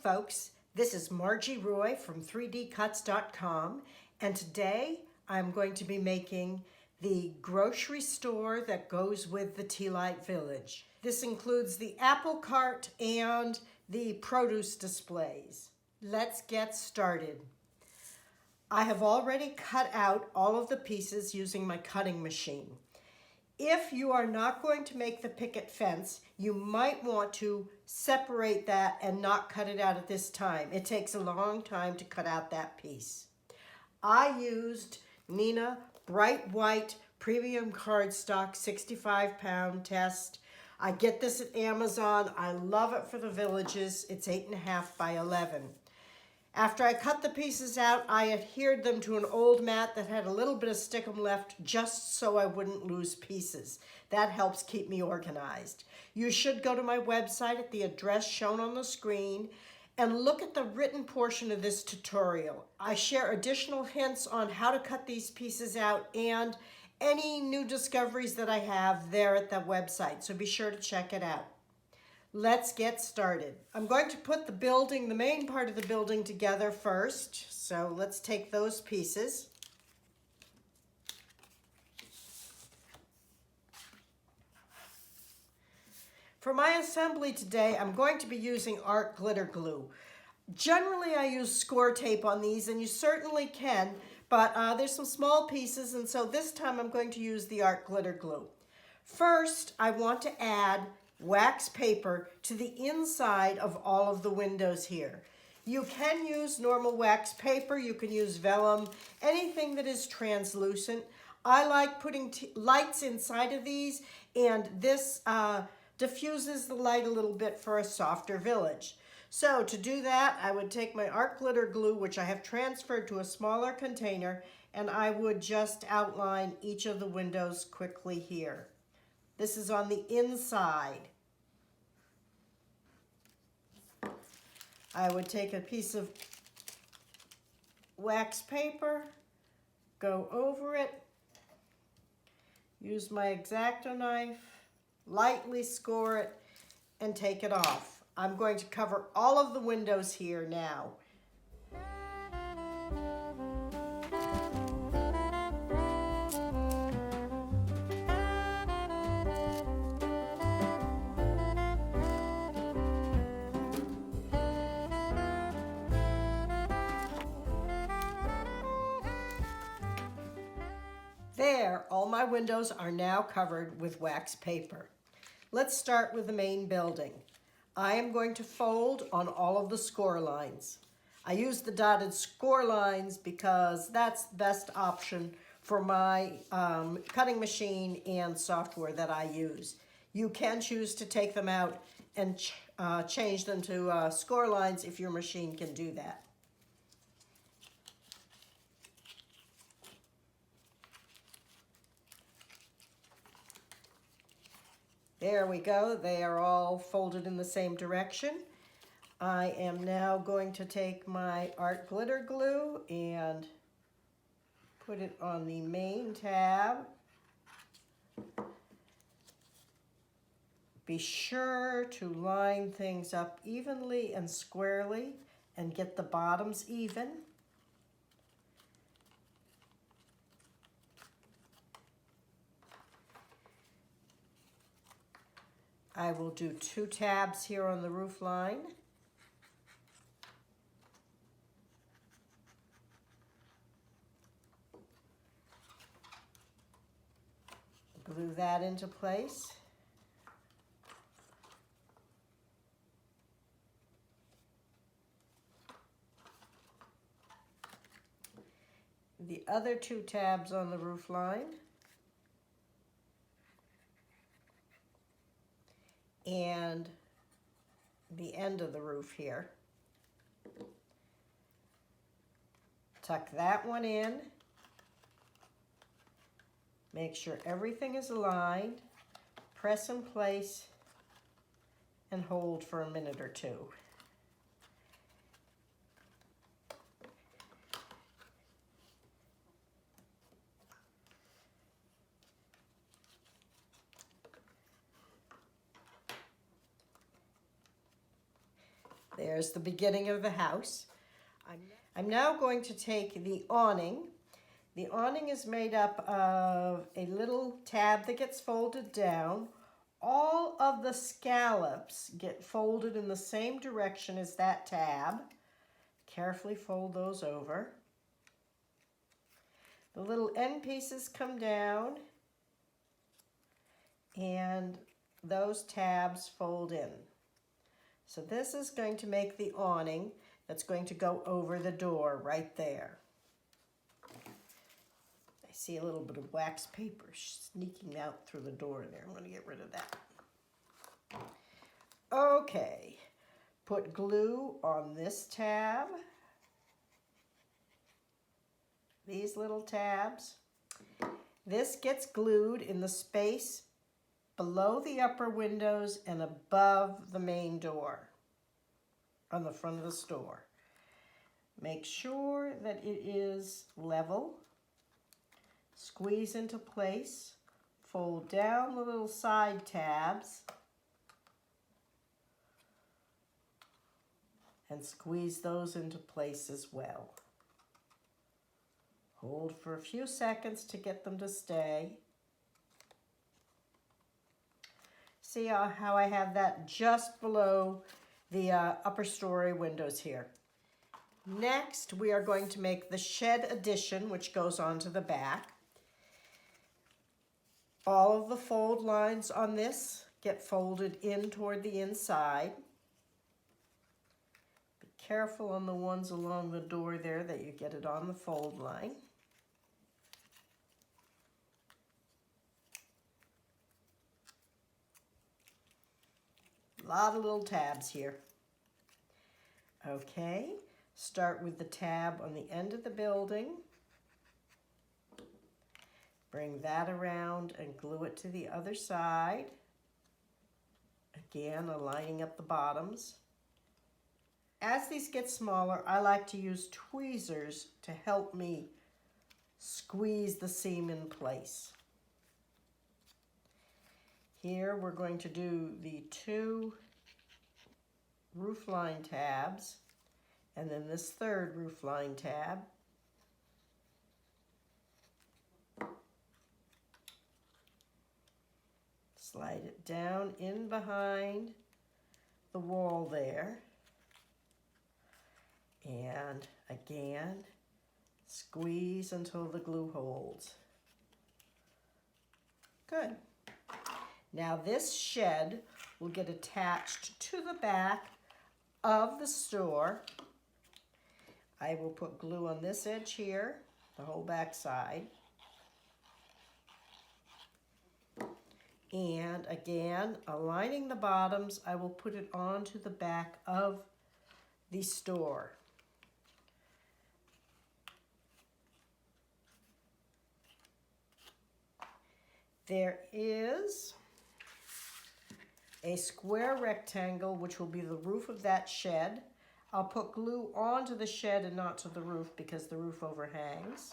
folks, this is Marji Roy from 3dcuts.com, and today I'm going to be making the grocery store that goes with the Tea Light Village. This includes the apple cart and the produce displays. Let's get started. I have already cut out all of the pieces using my cutting machine. If you are not going to make the picket fence, you might want to separate that and not cut it out at this time. It takes a long time to cut out that piece. I used Nina Bright White Premium Cardstock 65-pound test. I get this at Amazon. I love it for the villages. It's 8.5 by 11. After I cut the pieces out, I adhered them to an old mat that had a little bit of stickum left just so I wouldn't lose pieces. That helps keep me organized. You should go to my website at the address shown on the screen and look at the written portion of this tutorial. I share additional hints on how to cut these pieces out and any new discoveries that I have there at the website, so be sure to check it out. Let's get started. I'm going to put the main part of the building together first. So let's take those pieces. For my assembly today, I'm going to be using art glitter glue. Generally, I use score tape on these, and you certainly can, but there's some small pieces, and so this time I'm going to use the art glitter glue. First, I want to add wax paper to the inside of all of the windows here. You can use normal wax paper, you can use vellum, anything that is translucent. I like putting lights inside of these, and this diffuses the light a little bit for a softer village. So to do that, I would take my art glitter glue, which I have transferred to a smaller container, and I would just outline each of the windows quickly here. This is on the inside. I would take a piece of wax paper, go over it, use my X-Acto knife, lightly score it, and take it off. I'm going to cover all of the windows here now. There, all my windows are now covered with wax paper. Let's start with the main building. I am going to fold on all of the score lines. I use the dotted score lines because that's the best option for my cutting machine and software that I use. You can choose to take them out and change them to score lines if your machine can do that. There we go. They are all folded in the same direction. I am now going to take my art glitter glue and put it on the main tab. Be sure to line things up evenly and squarely and get the bottoms even. I will do 2 tabs here on the roof line. Glue that into place. The other 2 tabs on the roof line. And the end of the roof here. Tuck that one in. Make sure everything is aligned. Press in place and hold for a minute or 2. There's the beginning of the house. I'm now going to take the awning. The awning is made up of a little tab that gets folded down. All of the scallops get folded in the same direction as that tab. Carefully fold those over. The little end pieces come down and those tabs fold in. So this is going to make the awning that's going to go over the door right there. I see a little bit of wax paper sneaking out through the door there. I'm going to get rid of that. Okay, put glue on this tab, these little tabs. This gets glued in the space below the upper windows and above the main door on the front of the store. Make sure that it is level. Squeeze into place. Fold down the little side tabs and squeeze those into place as well. Hold for a few seconds to get them to stay. See how I have that just below the upper story windows here. Next, we are going to make the shed addition, which goes onto the back. All of the fold lines on this get folded in toward the inside. Be careful on the ones along the door there that you get it on the fold line. A lot of little tabs here. Okay, start with the tab on the end of the building. Bring that around and glue it to the other side. Again, aligning up the bottoms. As these get smaller, I like to use tweezers to help me squeeze the seam in place. Here we're going to do the 2 roofline tabs and then this 3rd roofline tab. Slide it down in behind the wall there. And again, squeeze until the glue holds. Good. Now this shed will get attached to the back of the store. I will put glue on this edge here, the whole back side. And again, aligning the bottoms, I will put it onto the back of the store. There is a square rectangle, which will be the roof of that shed. I'll put glue onto the shed and not to the roof because the roof overhangs.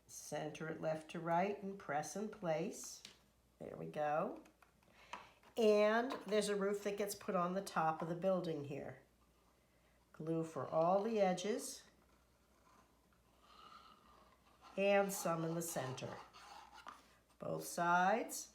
Center it left to right and press in place. There we go. And there's a roof that gets put on the top of the building here. Glue for all the edges and some in the center. Both sides.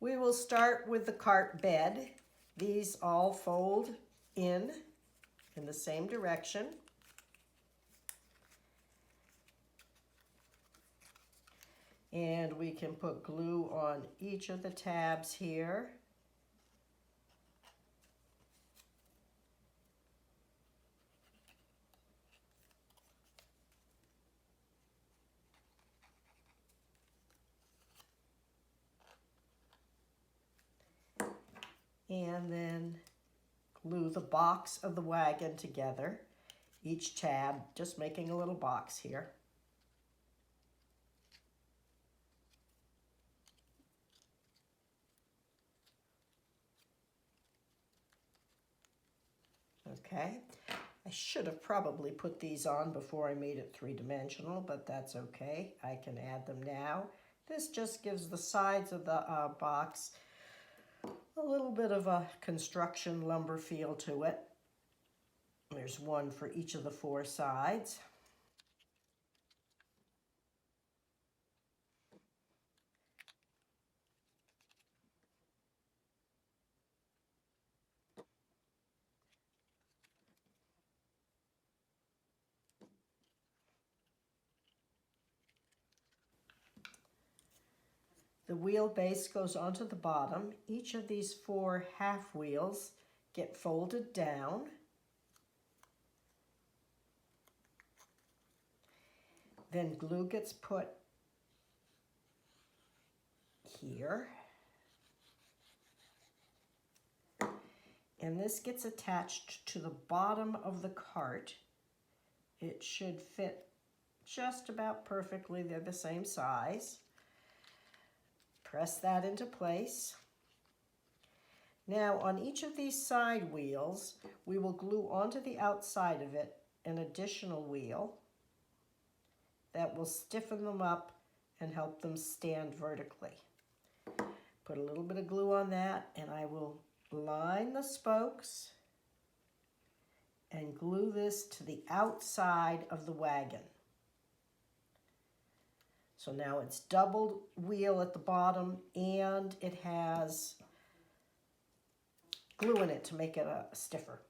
We will start with the cart bed. These all fold in the same direction. And we can put glue on each of the tabs here. And then glue the box of the wagon together. Each tab, just making a little box here. Okay, I should have probably put these on before I made it three-dimensional, but that's okay. I can add them now. This just gives the sides of the box a little bit of a construction lumber feel to it. There's one for each of the four sides. The wheelbase goes onto the bottom. Each of these four half wheels get folded down. Then glue gets put here. And this gets attached to the bottom of the cart. It should fit just about perfectly. They're the same size. Press that into place. Now on each of these side wheels, we will glue onto the outside of it an additional wheel that will stiffen them up and help them stand vertically. Put a little bit of glue on that, and I will line the spokes and glue this to the outside of the wagon. So now it's double wheel at the bottom, and it has glue in it to make it stiffer.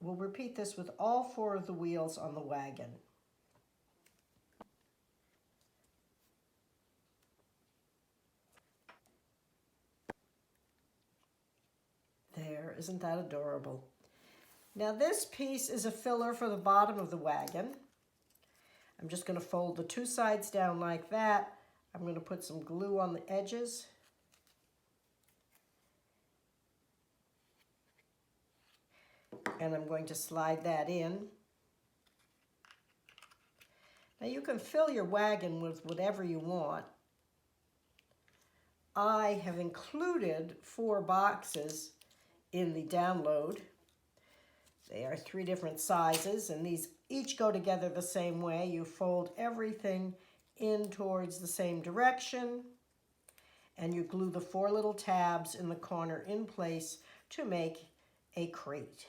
We'll repeat this with all four of the wheels on the wagon. There, isn't that adorable? Now this piece is a filler for the bottom of the wagon. I'm just going to fold the two sides down like that. I'm going to put some glue on the edges. And I'm going to slide that in. Now you can fill your wagon with whatever you want. I have included 4 boxes in the download. They are 3 different sizes, and these each go together the same way. You fold everything in towards the same direction, and you glue the 4 little tabs in the corner in place to make a crate.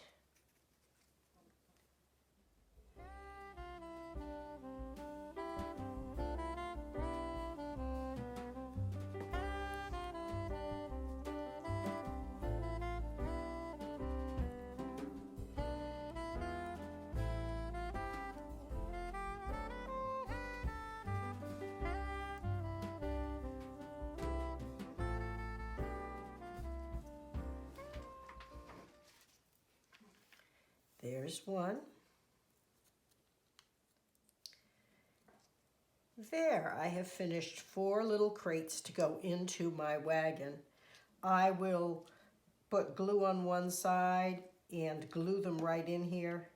There's one. There, I have finished 4 little crates to go into my wagon. I will put glue on one side and glue them right in here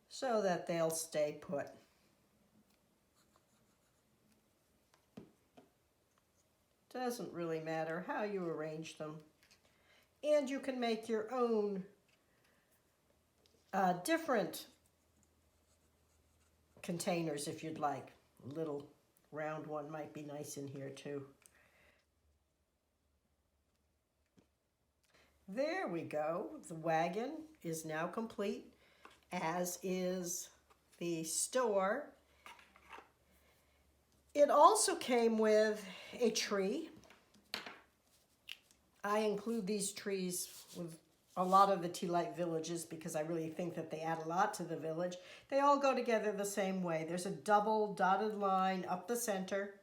so that they'll stay put. Doesn't really matter how you arrange them. And you can make your own different containers if you'd like. A little round one might be nice in here too. There we go. The wagon is now complete, as is the store. It also came with a tree. I include these trees with a lot of the Tea Light villages because I really think that they add a lot to the village. They all go together the same way. There's a double dotted line up the center.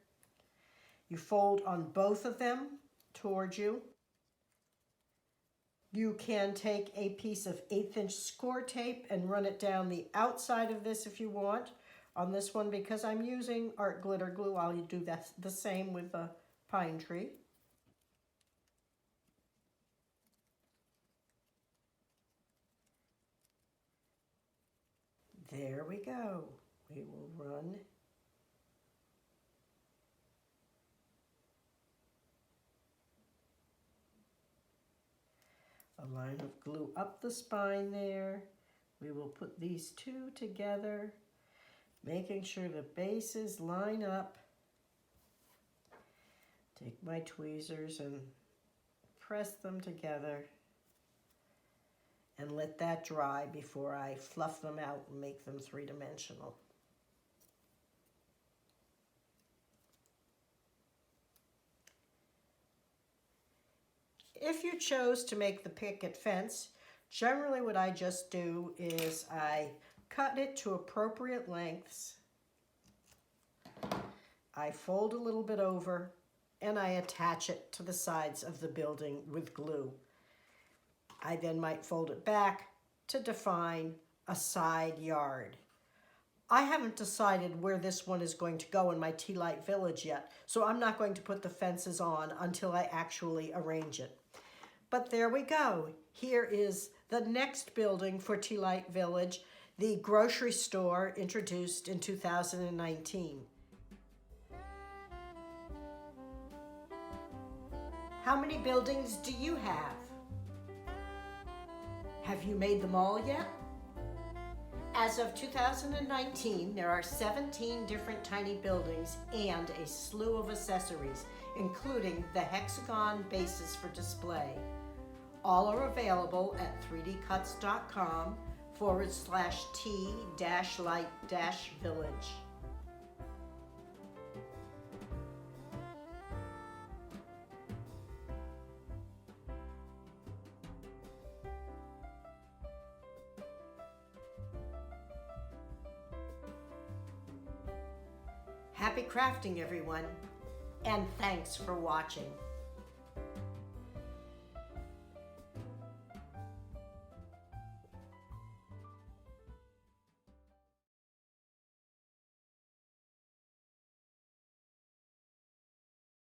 You fold on both of them towards you. You can take a piece of 1/8" score tape and run it down the outside of this if you want. On this one, because I'm using art glitter glue, I'll do that the same with the pine tree. There we go. We will run a a line of glue up the spine there. We will put these two together, making sure the bases line up. Take my tweezers and press them together and let that dry before I fluff them out and make them three-dimensional. If you chose to make the picket fence, generally what I just do is I cut it to appropriate lengths. I fold a little bit over and I attach it to the sides of the building with glue. I then might fold it back to define a side yard. I haven't decided where this one is going to go in my Tea Light Village yet, so I'm not going to put the fences on until I actually arrange it. But there we go. Here is the next building for Tea Light Village, the grocery store introduced in 2019. How many buildings do you have? Have you made them all yet? As of 2019, there are 17 different tiny buildings and a slew of accessories, including the hexagon bases for display. All are available at 3dcuts.com/T-Light-Village. Happy crafting, everyone, and thanks for watching.